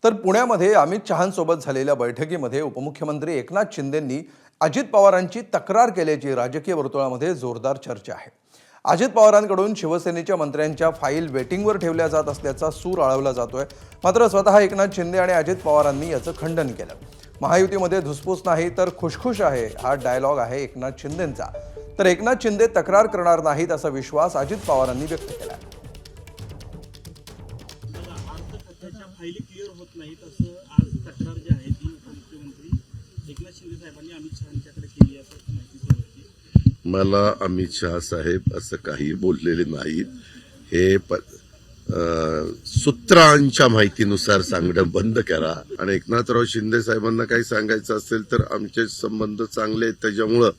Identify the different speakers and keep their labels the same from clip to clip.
Speaker 1: तर पुण्यामध्ये अमित शहांसोबत झालेल्या बैठकीमध्ये उपमुख्यमंत्री एकनाथ शिंदेंनी अजित पवारांची तक्रार केल्याची राजकीय वर्तुळामध्ये जोरदार चर्चा आहे। अजित पवारांकडून शिवसेनेच्या मंत्र्यांच्या फाईल वेटिंगवर ठेवल्या जात असल्याचा सूर आळवला जातोय। मात्र स्वतः एकनाथ शिंदे आणि अजित पवारांनी याचं खंडन केलं। महायुतीमध्ये धुसफूस नाही तर खुशखुश आहे हा डायलॉग आहे एकनाथ शिंदेंचा। तर एकनाथ शिंदे तक्रार करणार नाहीत असा विश्वास अजित पवारांनी व्यक्त केला।
Speaker 2: फायली क्लिअर होत नाहीत असं आज तक्रार जी आहे ती उपमुख्यमंत्री एकनाथ शिंदे साहेबांनी अमित शहांच्याकडे केली असं माहिती समजते।
Speaker 3: मला अमित शहा साहेब असं काही बोललेले नाहीत। हे सूत्रांच्या माहितीनुसार सांगणं बंद करा आणि एकनाथराव शिंदे साहेबांना काही सांगायचं असेल तर आमचे संबंध चांगले आहेत, त्याच्यामुळं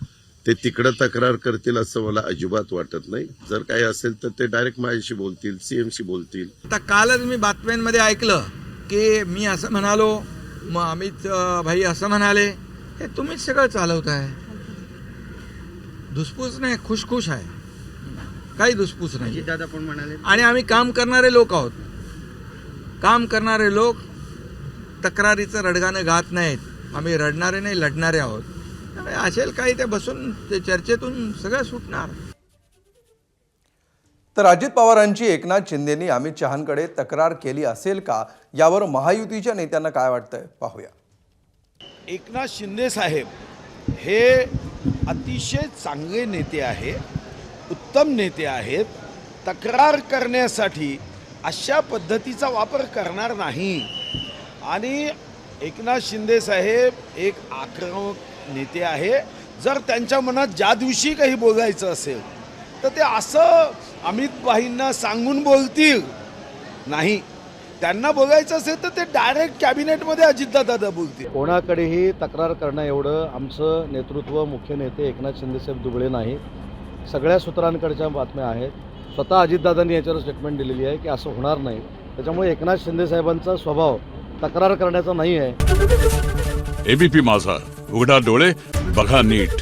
Speaker 3: ते तिकडे तक्रार करतील असं मला अजिबात वाटत नाही। जर काही असेल तर ते डायरेक्ट माझ्याशी बोलतील, सीएमशी बोलतील।
Speaker 4: आता कालच मी बातम्यांमध्ये ऐकलं की मी असं म्हणालो, मग अमित भाई असं म्हणाले। हे तुम्हीच सगळं चालवताय। धुसफूस नाही, खुशखुश आहे, काही धुसफूस नाही।
Speaker 2: दादा पण म्हणाले
Speaker 4: आणि आम्ही काम करणारे लोक आहोत। काम करणारे लोक तक्रारीचं रडगाणं गात नाहीत। आम्ही रडणारे नाही, लढणारे आहोत। असेल काही ते बसून ते चर्चेतून सगळं सुटणार।
Speaker 1: तर अजित पवारांची एकनाथ शिंदेंनी अमित शहांकडे तक्रार केली असेल का, यावर महायुतीच्या नेत्यांना काय वाटतंय पाहूया।
Speaker 5: एकनाथ शिंदे साहेब हे अतिशय चांगले नेते आहे, उत्तम नेते आहेत। तक्रार करण्यासाठी अशा पद्धतीचा वापर करणार नाही। आणि एकनाथ शिंदे साहेब एक आक्रमक नेते आहे। जर त्यांच्या मनात ज्या दिवशी काही बोलायचं असेल तर ते असं अमित भाईंना सांगून बोलतील नाही। त्यांना बोलायचं असेल तर ते डायरेक्ट कॅबिनेटमध्ये अजितदादा बोलतील।
Speaker 6: कोणाकडेही तक्रार करणं एवढं आमचं नेतृत्व, मुख्य नेते एकनाथ शिंदेसाहेब दुबळे नाही। सगळ्या सूत्रांकडच्या बातम्या आहेत। स्वतः अजितदादांनी याच्यावर स्टेटमेंट दिलेली आहे की असं होणार नाही। त्याच्यामुळे एकनाथ शिंदे साहेबांचा स्वभाव तक्रार करण्याचा नाही आहे।
Speaker 7: एबीपी माझा, उघडा डोळे बघा नीट।